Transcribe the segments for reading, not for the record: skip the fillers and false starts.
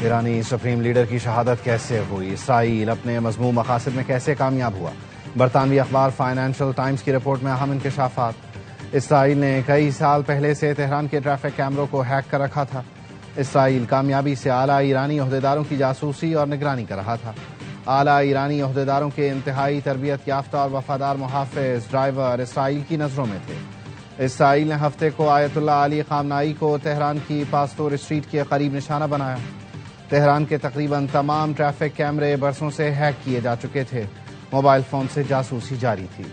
ایرانی supreme leader کی شہادت کیسے ہوئی؟ اسرائیل اپنے مذموم مقاصد میں کیسے کامیاب ہوا؟ برطانوی اخبار فائنینشل ٹائمز کی رپورٹ میں اہم انکشافات۔ اسرائیل نے کئی سال پہلے سے تہران کے ٹریفک کیمروں کو ہیک کر رکھا تھا۔ اسرائیل کامیابی سے اعلیٰ ایرانی عہدیداروں کی جاسوسی اور نگرانی کر رہا تھا۔ اعلیٰ ایرانی عہدیداروں کے انتہائی تربیت یافتہ اور وفادار محافظ ڈرائیور اسرائیل کی نظروں میں تھے۔ اسرائیل نے ہفتے کو آیت اللہ علی خامنائی کو تہران کی پاستور اسٹریٹ کے قریب نشانہ بنایا۔ تہران کے تقریباً تمام ٹریفک کیمرے برسوں سے ہیک کیے جا چکے تھے۔ موبائل فون سے جاسوسی جاری تھی۔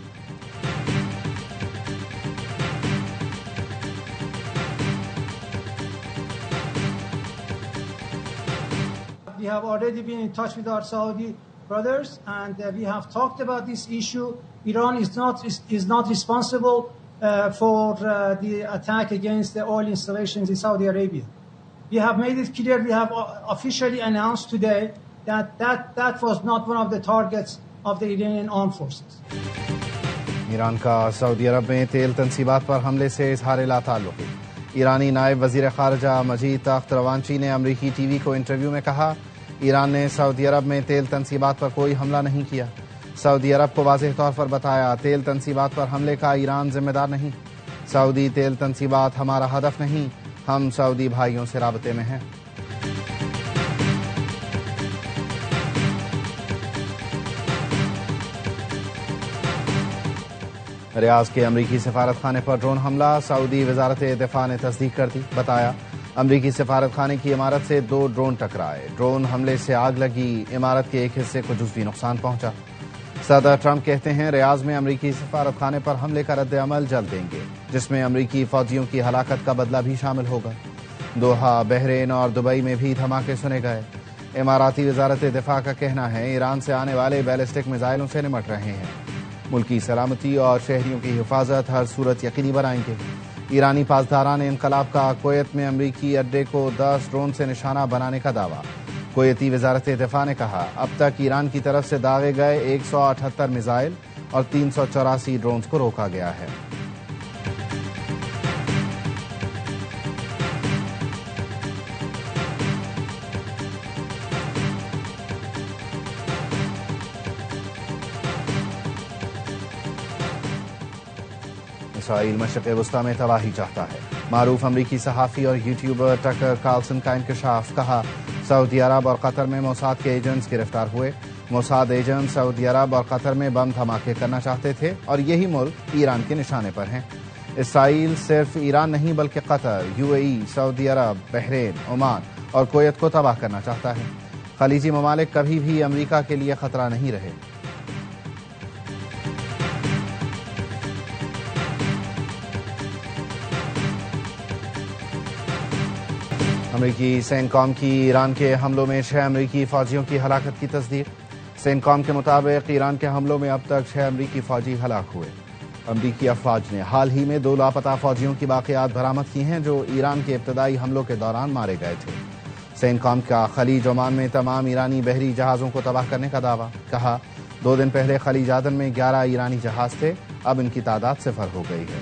We have already been in touch with our Saudi brothers, and we have talked about this issue. Iran is not responsible for the attack against the oil installations in Saudi Arabia. We have made it clear. We have officially announced today that was not one of the targets of the Iranian armed forces. Iran کا سعودی عرب میں تیل تنصیبات پر حملے سے اظہار لا تعلقی۔ ایرانی نائب وزیر خارجہ مجید تخت روانچی نے امریکی ٹی وی کو انٹرویو میں کہا، ایران نے سعودی عرب میں تیل تنصیبات پر کوئی حملہ نہیں کیا۔ سعودی عرب کو واضح طور پر بتایا، تیل تنصیبات پر حملے کا ایران ذمہ دار نہیں۔ سعودی تیل تنصیبات ہمارا ہدف نہیں، ہم سعودی بھائیوں سے رابطے میں ہیں۔ ریاض کے امریکی سفارت خانے پر ڈرون حملہ، سعودی وزارت دفاع نے تصدیق کر دی۔ بتایا، امریکی سفارت خانے کی عمارت سے 2 ڈرون ٹکرائے۔ ڈرون حملے سے آگ لگی، عمارت کے ایک حصے کو جزوی نقصان پہنچا۔ صدر ٹرمپ کہتے ہیں ریاض میں امریکی سفارت خانے پر حملے کا رد عمل جلد دیں گے، جس میں امریکی فوجیوں کی ہلاکت کا بدلہ بھی شامل ہوگا۔ دوحہ، بحرین اور دبئی میں بھی دھماکے سنے گئے۔ اماراتی وزارت دفاع کا کہنا ہے ایران سے آنے والے بیلسٹک میزائلوں سے نمٹ رہے ہیں، ملکی سلامتی اور شہریوں کی حفاظت ہر صورت یقینی بنائیں گے۔ ایرانی پاسداران انقلاب کا کویت میں امریکی اڈے کو 10 ڈرون سے نشانہ بنانے کا دعویٰ۔ کویتی وزارت دفاع نے کہا، اب تک ایران کی طرف سے داغے گئے 178 میزائل اور 384 ڈرونز کو روکا گیا ہے۔ اسرائیل مشرق وسطی میں تباہی چاہتا ہے، معروف امریکی صحافی اور یوٹیوبر ٹکر کارلسن کا انکشاف۔ کہا، سعودی عرب اور قطر میں موساد کے ایجنٹس گرفتار ہوئے۔ موساد ایجنٹ سعودی عرب اور قطر میں بم دھماکے کرنا چاہتے تھے اور یہی ملک ایران کے نشانے پر ہیں۔ اسرائیل صرف ایران نہیں بلکہ قطر، UAE، سعودی عرب، بحرین، عمان اور کویت کو تباہ کرنا چاہتا ہے۔ خلیجی ممالک کبھی بھی امریکہ کے لیے خطرہ نہیں رہے۔ امریکی سینکام کی ایران کے حملوں میں 6 امریکی فوجیوں کی ہلاکت کی تصدیق۔ سینکام کے مطابق ایران کے حملوں میں اب تک 6 امریکی فوجی ہلاک ہوئے۔ امریکی افواج نے حال ہی میں 2 لاپتہ فوجیوں کی باقیات برآمد کی ہیں جو ایران کے ابتدائی حملوں کے دوران مارے گئے تھے۔ سینکام کا خلیج عمان میں تمام ایرانی بحری جہازوں کو تباہ کرنے کا دعویٰ۔ کہا، 2 دن پہلے خلیج عدن میں 11 ایرانی جہاز تھے، اب ان کی تعداد 0 ہو گئی ہے۔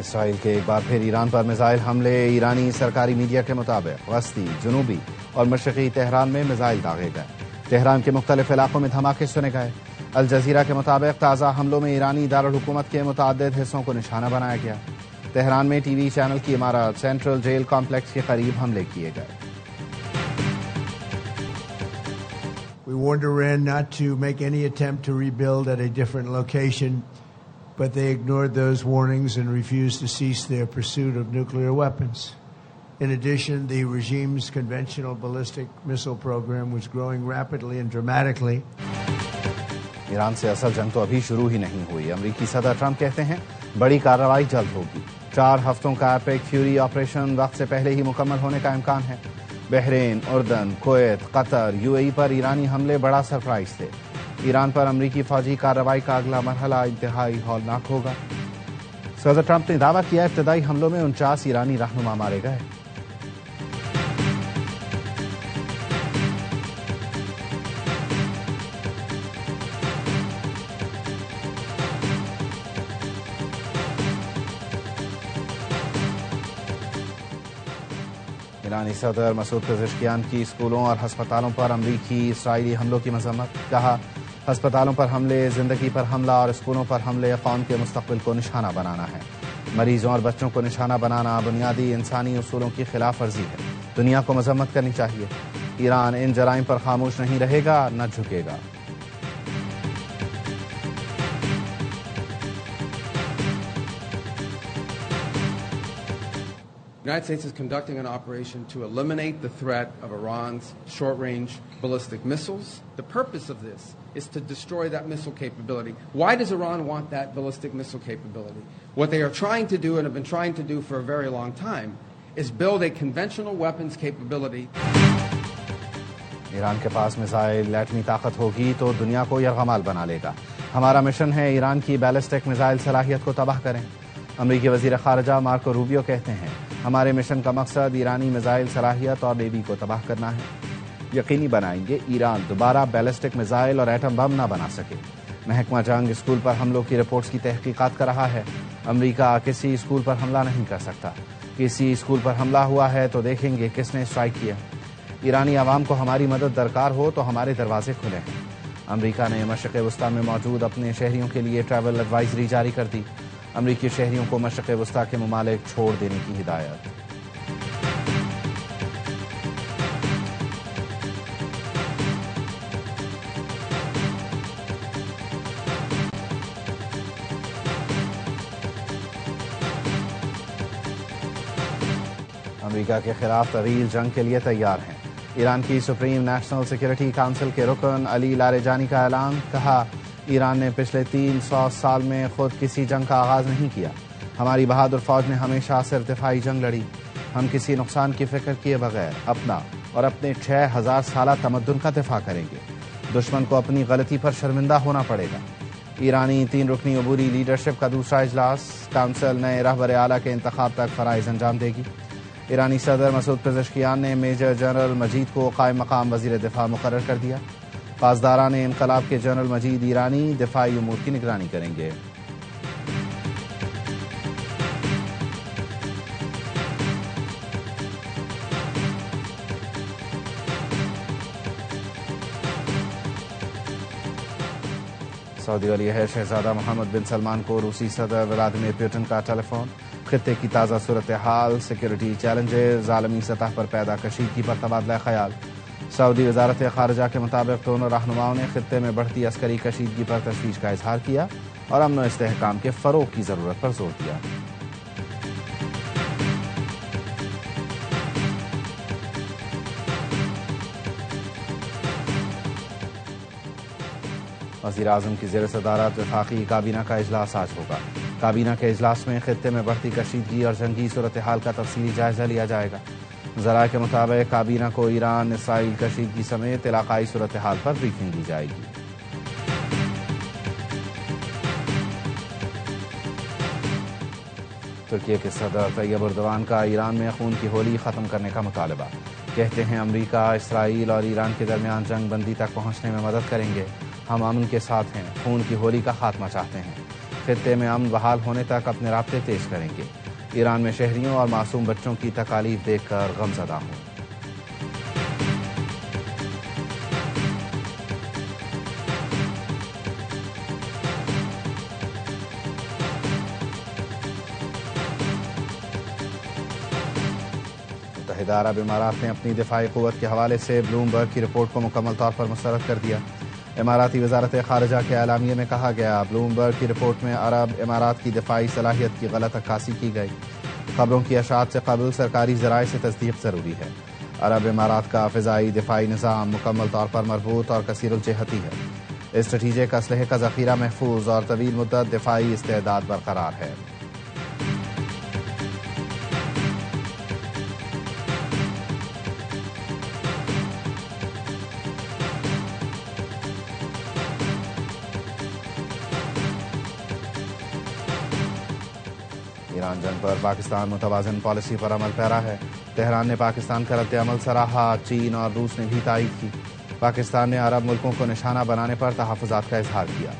اسرائیل کے ایک بار پھر ایران پر میزائل حملے۔ ایرانی سرکاری میڈیا کے مطابق وسطی، جنوبی اور مشرقی تہران میں میزائل داغے گئے۔ تہران کے مختلف علاقوں میں دھماکے سنے گئے۔ الجزیرہ کے مطابق تازہ حملوں میں ایرانی دارالحکومت کے متعدد حصوں کو نشانہ بنایا گیا۔ تہران میں TV چینل کی عمارت، سینٹرل جیل کمپلیکس کے قریب حملے کیے گئے۔ We warned Iran not to make any attempt to rebuild at a different location, but they ignored those warnings and refused to cease their pursuit of nuclear weapons. In addition, the regime's conventional ballistic missile program was growing rapidly and dramatically. Iran سے اصل جنگ تو ابھی شروع ہی نہیں ہوئی۔ امریکی صدر ٹرمپ کہتے ہیں بڑی کارروائی جلد ہوگی۔ 4 ہفتوں کا ایپک فیوری آپریشن وقت سے پہلے ہی مکمل ہونے کا امکان ہے۔ بحرین، اردن، کویت، قطر، UAE پر ایرانی حملے بڑا سرپرائز تھے۔ ایران پر امریکی فوجی کارروائی کا اگلا مرحلہ انتہائی ہولناک ہوگا۔ صدر ٹرمپ نے دعویٰ کیا ابتدائی حملوں میں 49 ایرانی رہنما مارے گئے۔ ایرانی صدر مسعود پزشکیان کی اسکولوں اور ہسپتالوں پر امریکی اسرائیلی حملوں کی مذمت. کہا ہسپتالوں پر حملے زندگی پر حملہ اور اسکولوں پر حملے قوم کے مستقبل کو نشانہ بنانا ہے. مریضوں اور بچوں کو نشانہ بنانا بنیادی انسانی اصولوں کی خلاف ورزی ہے. دنیا کو مذمت کرنی چاہیے. ایران ان جرائم پر خاموش نہیں رہے گا نہ جھکے گا. The United States is conducting an operation to eliminate the threat of Iran's short-range ballistic missiles. The purpose of this is to destroy that missile capability. Why does Iran want that ballistic missile capability? What they are trying to do and have been trying to do for a very long time is build a conventional weapons capability. Iran کے پاس missile ایٹمی طاقت ہوگی تو دنیا کو یرغمال بنا لے گا. ہمارا مشن ہے ایران کی بیلسٹک میزائل صلاحیت کو تباہ کریں. امریکی وزیر خارجہ مارکو روبیو کہتے ہیں ہمارے مشن کا مقصد ایرانی میزائل صلاحیت اور نیوی کو تباہ کرنا ہے. یقینی بنائیں گے ایران دوبارہ بیلسٹک میزائل اور ایٹم بم نہ بنا سکے. محکمہ جنگ اسکول پر حملوں کی رپورٹس کی تحقیقات کر رہا ہے. امریکہ کسی اسکول پر حملہ نہیں کر سکتا. کسی اسکول پر حملہ ہوا ہے تو دیکھیں گے کس نے اسٹرائک کیا. ایرانی عوام کو ہماری مدد درکار ہو تو ہمارے دروازے کھلے ہیں. امریکہ نے مشرق وسطی میں موجود اپنے شہریوں کے لیے ٹریول ایڈوائزری جاری کر دی. امریکی شہریوں کو مشرق وسطی کے ممالک چھوڑ دینے کی ہدایت. امریکہ کے خلاف طویل جنگ کے لیے تیار ہیں. ایران کی سپریم نیشنل سیکورٹی کونسل کے رکن علی لاریجانی کا اعلان. کہا ایران نے پچھلے 300 سال میں خود کسی جنگ کا آغاز نہیں کیا. ہماری بہادر فوج نے ہمیشہ صرف دفاعی جنگ لڑی. ہم کسی نقصان کی فکر کیے بغیر اپنا اور اپنے 6000 سالہ تمدن کا دفاع کریں گے. دشمن کو اپنی غلطی پر شرمندہ ہونا پڑے گا. ایرانی 3 رکنی عبوری لیڈرشپ کا دوسرا اجلاس. کونسل نئے رہبر اعلیٰ کے انتخاب تک فرائض انجام دے گی. ایرانی صدر مسعود پزشکیان نے میجر جنرل مجید کو قائم مقام وزیر دفاع مقرر کر دیا. پاسداران انقلاب کے جنرل مجید ایرانی دفاعی امور کی نگرانی کریں گے. سعودی ولی عہد شہزادہ محمد بن سلمان کو روسی صدر ولادیمیر پوٹن کا ٹیلی فون. خطے کی تازہ صورتحال، سیکورٹی چیلنجز، عالمی سطح پر پیدا کشیدگی پر تبادلہ خیال. سعودی وزارت خارجہ کے مطابق دونوں رہنماؤں نے خطے میں بڑھتی عسکری کشیدگی پر تشویش کا اظہار کیا اور امن و استحکام کے فروغ کی ضرورت پر زور دیا. وزیر اعظم کی زیر صدارت وفاقی کابینہ کا اجلاس آج ہوگا. کابینہ کے اجلاس میں خطے میں بڑھتی کشیدگی اور جنگی صورتحال کا تفصیلی جائزہ لیا جائے گا. ذرائع کے مطابق کابینہ کو ایران اسرائیل کشیدگی سمیت علاقائی صورتحال پر بریفنگ دی جائے گی. ترکی کے صدر طیب اردوان کا ایران میں خون کی ہولی ختم کرنے کا مطالبہ. کہتے ہیں امریکہ اسرائیل اور ایران کے درمیان جنگ بندی تک پہنچنے میں مدد کریں گے. ہم امن کے ساتھ ہیں، خون کی ہولی کا خاتمہ چاہتے ہیں. خطے میں امن بحال ہونے تک اپنے رابطے تیز کریں گے. ایران میں شہریوں اور معصوم بچوں کی تکالیف دیکھ کر غمزدہ ہوں. متحدہ عرب امارات نے اپنی دفاعی قوت کے حوالے سے بلومبرگ کی رپورٹ کو مکمل طور پر مسترد کر دیا. اماراتی وزارت خارجہ کے اعلامیے میں کہا گیا بلومبرگ کی رپورٹ میں عرب امارات کی دفاعی صلاحیت کی غلط عکاسی کی گئی. خبروں کی اشاعت سے قبل سرکاری ذرائع سے تصدیق ضروری ہے. عرب امارات کا فضائی دفاعی نظام مکمل طور پر مربوط اور کثیر الجہتی ہے. اسٹریٹجک اسلحے کا ذخیرہ محفوظ اور طویل مدت دفاعی استعداد برقرار ہے. ایران جنگ پر پاکستان متوازن پالیسی پر عمل پیرا ہے. تہران نے پاکستان کا رد عمل سراہا. چین اور روس نے بھی تائید کی. پاکستان نے عرب ملکوں کو نشانہ بنانے پر تحفظات کا اظہار کیا.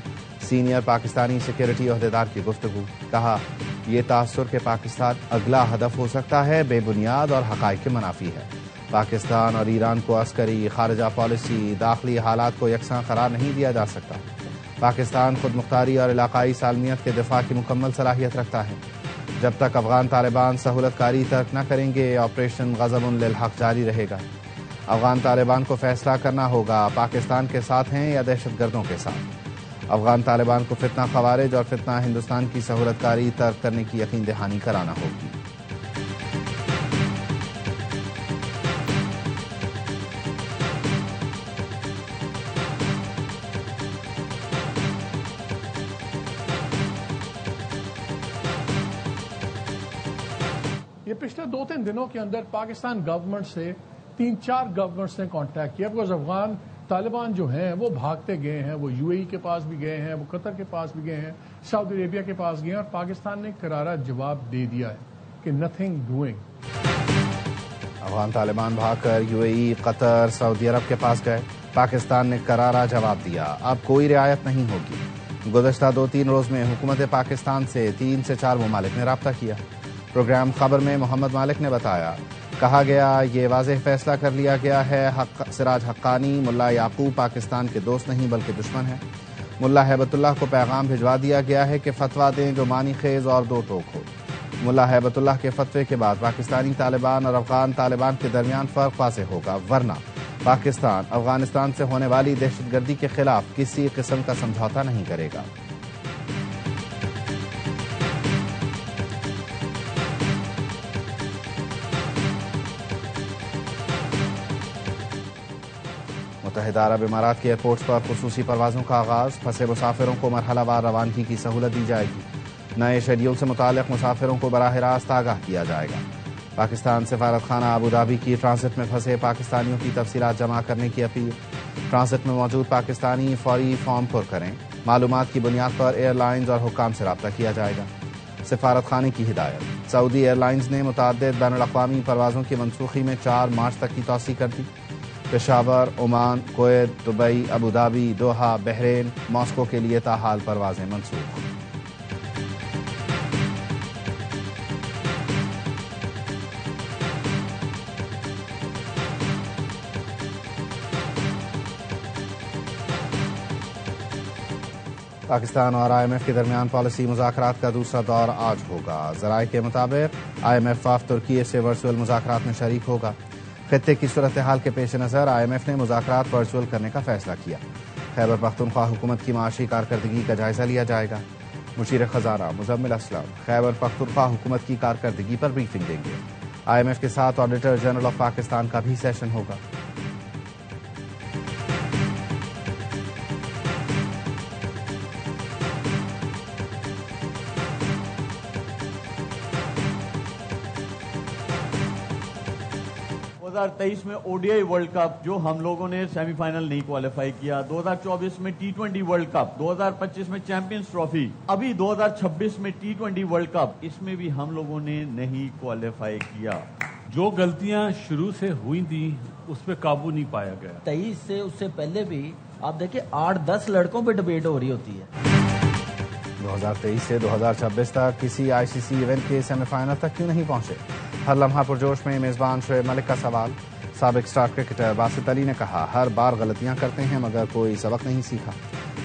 سینئر پاکستانی سیکورٹی عہدیدار کی گفتگو. کہا یہ تاثر کہ پاکستان اگلا ہدف ہو سکتا ہے بے بنیاد اور حقائق کے منافی ہے۔ پاکستان اور ایران کو عسکری، خارجہ پالیسی، داخلی حالات کو یکساں قرار نہیں دیا جا سکتا۔ پاکستان خود مختاری اور علاقائی سالمیت کے دفاع کی مکمل صلاحیت رکھتا ہے۔ جب تک افغان طالبان سہولت کاری ترک نہ کریں گے، آپریشن غضب للحق جاری رہے گا۔ افغان طالبان کو فیصلہ کرنا ہوگا پاکستان کے ساتھ ہیں یا دہشت گردوں کے ساتھ۔ افغان طالبان کو فتنہ خوارج اور فتنہ ہندوستان کی سہولت کاری ترک کرنے کی یقین دہانی کرانا ہوگی۔ یہ پچھلے 2-3 دنوں کے اندر پاکستان گورنمنٹ سے 3-4 گورنمنٹس نے کانٹیکٹ کیا، بیکاز افغان طالبان جو ہیں وہ بھاگتے گئے ہیں، وہ یو اے ای کے پاس بھی گئے ہیں، وہ قطر کے پاس بھی گئے ہیں، سعودی عربیہ کے پاس گئے ہیں، اور پاکستان نے کرارا جواب دے دیا ہے کہ نتھنگ ڈوئنگ۔ افغان طالبان بھاگ کر یو اے ای، قطر، سعودی عرب کے پاس گئے، پاکستان نے کرارا جواب دیا، اب کوئی رعایت نہیں ہوگی۔ گزشتہ 2-3 روز میں حکومت پاکستان سے 3 سے 4 ممالک نے رابطہ کیا۔ پروگرام خبر میں محمد مالک نے بتایا، کہا گیا یہ واضح فیصلہ کر لیا گیا ہے سراج حقانی ملا یعقوب پاکستان کے دوست نہیں بلکہ دشمن ہیں۔ ملا ہیبت اللہ کو پیغام بھجوا دیا گیا ہے کہ فتویٰ دیں جو معنی خیز اور دو ٹوک ہو۔ ملا ہیبت اللہ کے فتوے کے بعد پاکستانی طالبان اور افغان طالبان کے درمیان فرق واضح ہوگا، ورنہ پاکستان افغانستان سے ہونے والی دہشت گردی کے خلاف کسی قسم کا سمجھوتا نہیں کرے گا۔ متحدہ عرب امارات کے ایئرپورٹس پر خصوصی پروازوں کا آغاز، پھنسے مسافروں کو مرحلہ وار روانگی کی سہولت دی جائے گی۔ نئے شیڈول سے متعلق مسافروں کو براہ راست آگاہ کیا جائے گا۔ پاکستان سفارت خانہ ابوظہبی کی ٹرانزٹ میں پھنسے پاکستانیوں کی تفصیلات جمع کرنے کی اپیل، ٹرانزٹ میں موجود پاکستانی فوری فارم پر کریں، معلومات کی بنیاد پر ایئر لائنز اور حکام سے رابطہ کیا جائے گا۔ سفارت خانے کی ہدایت، سعودی ایئر لائنز نے متعدد بین الاقوامی پروازوں کی منسوخی میں 4 مارچ تک کی توسیع کر دی۔ Peshawar, Oman, Kuwait, Dubai, Abu Dhabi, Doha, Bahrain, Moscow کے لیے تاحال پروازیں منسوخ۔ پاکستان اور آئی ایم ایف کے درمیان پالیسی مذاکرات کا دوسرا دور آج ہوگا۔ ذرائع کے مطابق آئی ایم ایف وفد ترکی سے ورچوئل مذاکرات میں شریک ہوگا۔ خطے کی صورتحال کے پیش نظر آئی ایم ایف نے مذاکرات ورچوئل کرنے کا فیصلہ کیا۔ خیبر پختونخوا حکومت کی معاشی کارکردگی کا جائزہ لیا جائے گا۔ مشیر خزانہ مزمل اسلم خیبر پختونخوا حکومت کی کارکردگی پر بریفنگ دیں گے۔ آئی ایم ایف کے ساتھ آڈیٹر جنرل آف پاکستان کا بھی سیشن ہوگا۔ دو ہزار 23 میں O D I world cup جو ہم لوگوں نے سیمی فائنل نہیں کوالیفائی کیا، 2024 میں T20 ورلڈ کپ، 2025 میں چیمپئنز ٹرافی، ابھی 2026 میں T20 ورلڈ کپ، اس میں بھی ہم لوگوں نے نہیں کوالیفائی کیا۔ جو غلطیاں شروع سے ہوئی تھیں اس پہ قابو نہیں پایا گیا۔ 23 سے اس سے پہلے بھی آپ دیکھیں 8-10 لڑکوں پہ ڈیبیٹ ہو رہی ہوتی ہے۔ 2023 سے 2026 تک کسی آئی سی سی ایونٹ کے سیمی فائنل تک کیوں نہیں پہنچے؟ ہر لمحہ پرجوش میں میزبان شعیب ملک کا سوال۔ سابق اسٹار کرکٹر باسط علی نے کہا، ہر بار غلطیاں کرتے ہیں مگر کوئی سبق نہیں سیکھا۔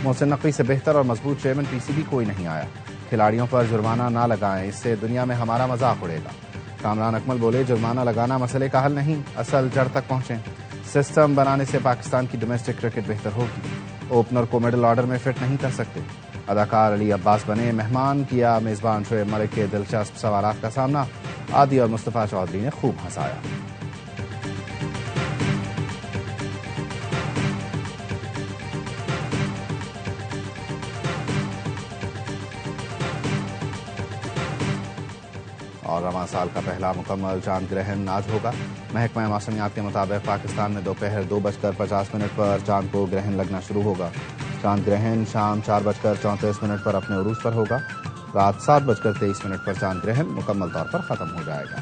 محسن نقوی سے بہتر اور مضبوط چیئرمین پی سی بی کوئی نہیں آیا۔ کھلاڑیوں پر جرمانہ نہ لگائیں، اس سے دنیا میں ہمارا مذاق اڑے گا۔ کامران اکمل بولے، جرمانہ لگانا مسئلے کا حل نہیں، اصل جڑ تک پہنچیں۔ سسٹم بنانے سے پاکستان کی ڈومیسٹک کرکٹ بہتر ہوگی۔ اوپنر کو مڈل آرڈر میں فٹ نہیں کر سکتے۔ اداکار علی عباس بنے مہمان، کیا میزبان شعیب ملک کے دلچسپ سوالات کا سامنا۔ عادی اور مصطفیٰ چودھری نے خوب ہنسایا۔ اور رواں سال کا پہلا مکمل چاند گرہن آج ہوگا۔ محکمہ موسمیات کے مطابق پاکستان میں دوپہر 2:50 پر چاند کو گرہن لگنا شروع ہوگا۔ چاند گرہن شام 4:34 پر اپنے عروج پر ہوگا۔ رات 7:23 پر چاند گرہن مکمل طور پر ختم ہو جائے گا۔